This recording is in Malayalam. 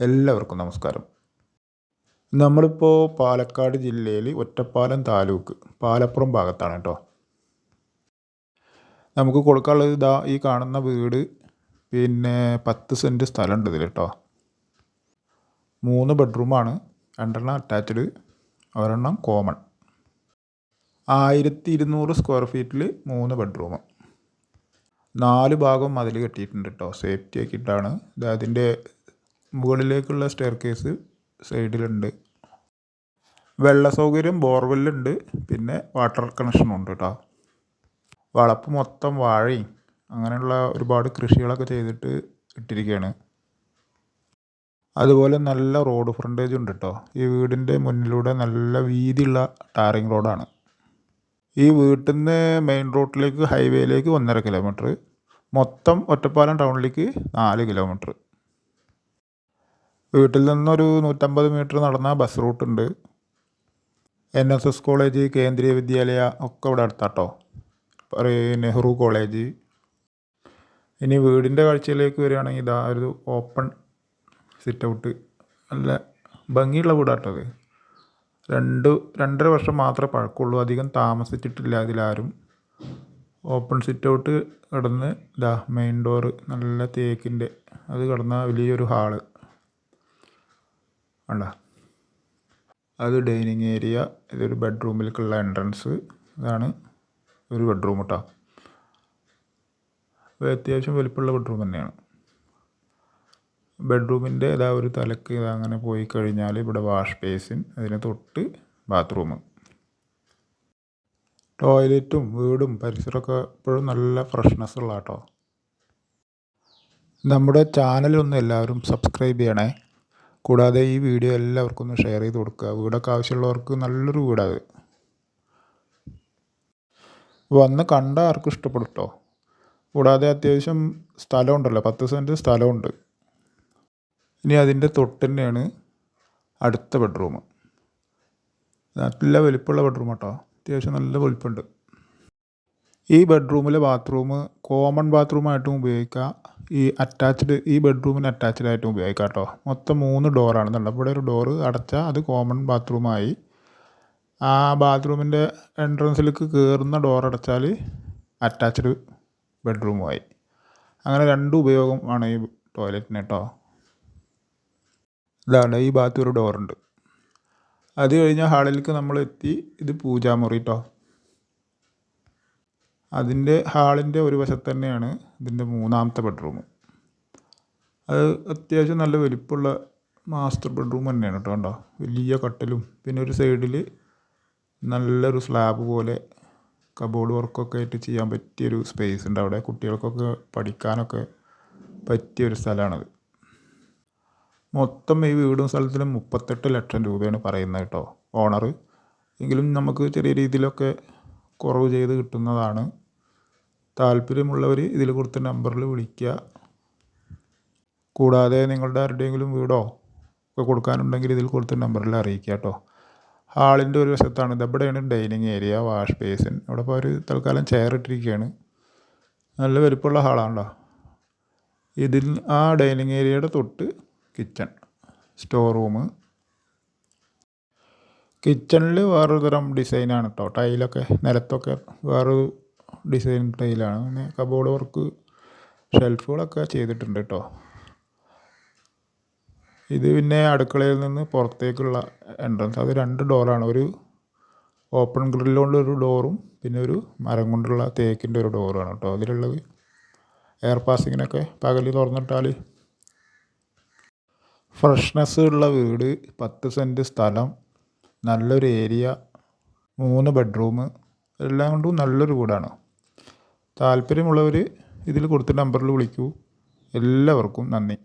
എല്ലാവർക്കും നമസ്കാരം. നമ്മളിപ്പോൾ പാലക്കാട് ജില്ലയിൽ ഒറ്റപ്പാലം താലൂക്ക് പാലപ്പുറം ഭാഗത്താണ് കേട്ടോ. നമുക്ക് കൊടുക്കാനുള്ളത് ഇതാ ഈ കാണുന്ന വീട്, പിന്നെ 10 സെൻറ്റ് സ്ഥലമുണ്ട് ഇതിൽ കേട്ടോ. 3 ബെഡ്റൂമാണ്, 2 അറ്റാച്ച്ഡ്, ഒരെണ്ണം കോമൺ. 1200 സ്ക്വയർ ഫീറ്റിൽ 3 ബെഡ്റൂം, 4 ഭാഗം മതിൽ കെട്ടിയിട്ടുണ്ട് കേട്ടോ. സേഫ്റ്റി ആക്കിയിട്ടാണ്. അതിൻ്റെ മുകളിലേക്കുള്ള സ്റ്റെയർ കേസ് സൈഡിലുണ്ട്. വെള്ള സൗകര്യം ബോർവെല്ലുണ്ട്, പിന്നെ വാട്ടർ കണക്ഷനും ഉണ്ട് കേട്ടോ. വളപ്പ് മൊത്തം വാഴയും അങ്ങനെയുള്ള ഒരുപാട് കൃഷികളൊക്കെ ചെയ്തിട്ട് ഇട്ടിരിക്കുകയാണ്. അതുപോലെ നല്ല റോഡ് ഫ്രണ്ടേജ് ഉണ്ട് കേട്ടോ. ഈ വീടിൻ്റെ മുന്നിലൂടെ നല്ല വീതിയുള്ള ടാറിങ് റോഡാണ്. ഈ വീട്ടിൽ നിന്ന് മെയിൻ റോഡിലേക്ക് ഹൈവേയിലേക്ക് 1.5 കിലോമീറ്റർ, മൊത്തം ഒറ്റപ്പാലം ടൗണിലേക്ക് 4 കിലോമീറ്റർ. വീട്ടിൽ നിന്നൊരു 150 മീറ്റർ നടന്ന ബസ് റൂട്ടുണ്ട്. NSS കോളേജ്, കേന്ദ്രീയ വിദ്യാലയ ഒക്കെ ഇവിടെ അടുത്താട്ടോ. നെഹ്റു കോളേജ്. ഇനി വീടിൻ്റെ കാഴ്ചയിലേക്ക് വരികയാണെങ്കിൽ ഇതാ ഒരു ഓപ്പൺ സിറ്റ് ഔട്ട്, നല്ല ഭംഗിയുള്ള വീടാട്ടത്. 2-2.5 വർഷം മാത്രമേ പഴക്കമുള്ളൂ, അധികം താമസിച്ചിട്ടില്ല അതിലാരും. ഓപ്പൺ സിറ്റ് ഔട്ട് കിടന്ന് ഇതാ മെയിൻ ഡോറ് നല്ല തേക്കിൻ്റെ, അത് കിടന്ന വലിയൊരു ഹാള് വേണ്ട. അത് ഡൈനിങ് ഏരിയ. ഇതൊരു ബെഡ്റൂമിലേക്കുള്ള എൻട്രൻസ്. ഇതാണ് ഒരു ബെഡ്റൂം കേട്ടോ. അത്യാവശ്യം വലിപ്പമുള്ള ബെഡ്റൂം തന്നെയാണ്. ബെഡ്റൂമിൻ്റെ ഇതാ ഒരു തലക്ക് അങ്ങനെ പോയി കഴിഞ്ഞാൽ ഇവിടെ വാഷ് ബേസിൻ, അതിന് തൊട്ട് ബാത്റൂം. ടോയ്ലറ്റും വീടും പരിസരമൊക്കെ എപ്പോഴും നല്ല ഫ്രഷ്നെസ് ഉള്ള കേട്ടോ. നമ്മുടെ ചാനലൊന്ന് എല്ലാവരും സബ്സ്ക്രൈബ് ചെയ്യണേ. കൂടാതെ ഈ വീഡിയോ എല്ലാവർക്കും ഒന്ന് ഷെയർ ചെയ്ത് കൊടുക്കുക. വീടൊക്കെ ആവശ്യമുള്ളവർക്ക് നല്ലൊരു വീടാത്. വന്ന് കണ്ട ആർക്കും ഇഷ്ടപ്പെടും കേട്ടോ. കൂടാതെ അത്യാവശ്യം സ്ഥലമുണ്ടല്ലോ, 10 സെൻറ്റ് സ്ഥലമുണ്ട്. ഇനി അതിൻ്റെ തൊട്ട് തന്നെയാണ് അടുത്ത ബെഡ്റൂം. നല്ല വലിപ്പമുള്ള ബെഡ്റൂം കേട്ടോ, അത്യാവശ്യം നല്ല വലിപ്പമുണ്ട്. ഈ ബെഡ്റൂമിലെ ബാത്റൂം കോമൺ ബാത്റൂമായിട്ടും ഉപയോഗിക്കാം, ഈ ബെഡ്റൂമിന് അറ്റാച്ച്ഡ് ആയിട്ടും ഉപയോഗിക്കാം കേട്ടോ. മൊത്തം 3 ഡോറാണ് എന്നുള്ളത്. ഇവിടെ ഒരു ഡോറ് അടച്ചാൽ അത് കോമൺ ബാത്റൂമായി. ആ ബാത്റൂമിൻ്റെ എൻട്രൻസിലേക്ക് കയറുന്ന ഡോർ അടച്ചാൽ അറ്റാച്ച്ഡ് ബെഡ്റൂമുമായി. അങ്ങനെ 2 ഉപയോഗമാണ് ഈ ടോയ്ലറ്റിന് കേട്ടോ. ഇതാണ് ഈ ഭാഗത്ത് ഒരു ഡോറുണ്ട്. അത് കഴിഞ്ഞാൽ ഹാളിലേക്ക് നമ്മൾ എത്തി. ഇത് പൂജാമുറി കേട്ടോ. അതിൻ്റെ ഹാളിൻ്റെ ഒരു വശത്ത് തന്നെയാണ് ഇതിൻ്റെ 3ാമത്തെ ബെഡ്റൂം. അത് അത്യാവശ്യം നല്ല വലിപ്പമുള്ള മാസ്റ്റർ ബെഡ്റൂം തന്നെയാണ് കേട്ടോ. കണ്ടോ, വലിയ കട്ടിലും പിന്നെ ഒരു സൈഡിൽ നല്ലൊരു സ്ലാബ് പോലെ കബോർഡ് വർക്കൊക്കെ ആയിട്ട് ചെയ്യാൻ പറ്റിയൊരു സ്പേസ് ഉണ്ട് അവിടെ. കുട്ടികൾക്കൊക്കെ പഠിക്കാനൊക്കെ പറ്റിയൊരു സ്ഥലമാണത്. മൊത്തം ഈ വീടും സ്ഥലത്തിലും 38 ലക്ഷം രൂപയാണ് പറയുന്നത് കേട്ടോ ഓണർ. എങ്കിലും നമുക്ക് ചെറിയ രീതിയിലൊക്കെ കുറവ് ചെയ്ത് കിട്ടുന്നതാണ്. താല്പര്യമുള്ളവർ ഇതിൽ കൊടുത്ത നമ്പറിൽ വിളിക്കുക. കൂടാതെ നിങ്ങളുടെ ആരുടെയെങ്കിലും വീടോ ഒക്കെ കൊടുക്കാനുണ്ടെങ്കിൽ ഇതിൽ കൊടുത്ത നമ്പറിൽ അറിയിക്കുക കേട്ടോ. ഹാളിൻ്റെ ഒരു വശത്താണ് ഇത്. എവിടെയാണ് ഡൈനിങ് ഏരിയ, വാഷ് ബേസിൻ. അവിടെ ഇപ്പോൾ ഒരു തൽക്കാലം ചെയർ ഇട്ടിരിക്കുകയാണ്. നല്ല വലിപ്പമുള്ള ഹാളാണല്ലോ. ഇതിൽ ആ ഡൈനിങ് ഏരിയയുടെ തൊട്ട് കിച്ചൺ, സ്റ്റോർ റൂം. കിച്ചണിൽ വേറൊരു തരം ഡിസൈനാണ് കേട്ടോ. ടൈലൊക്കെ നിലത്തൊക്കെ വേറൊരു ഡിസൈൻ ടൈലാണ്. പിന്നെ കബോർഡ് വർക്ക്, ഷെൽഫുകളൊക്കെ ചെയ്തിട്ടുണ്ട് കേട്ടോ. ഇത് പിന്നെ അടുക്കളയിൽ നിന്ന് പുറത്തേക്കുള്ള എൻട്രൻസ്. അത് 2 ഡോറാണ്. ഒരു ഓപ്പൺ ഗ്രില്ലുകൊണ്ട് ഒരു ഡോറും പിന്നെ ഒരു മരം കൊണ്ടുള്ള തേക്കിൻ്റെ ഒരു ഡോറുമാണ് കേട്ടോ അതിലുള്ളത്. എയർ പാസിങ്ങിനൊക്കെ പകൽ തുറന്നിട്ടാൽ. ഫ്രഷ്നെസ് ഉള്ള വീട്, 10 സെൻറ്റ് സ്ഥലം, നല്ലൊരു ഏരിയ, 3 ബെഡ്റൂം, എല്ലാം കൊണ്ടും നല്ലൊരു വീടാണ്. താല്പര്യമുള്ളവർ ഇതിൽ കൊടുത്ത നമ്പറിൽ വിളിക്കൂ. എല്ലാവർക്കും നന്ദി.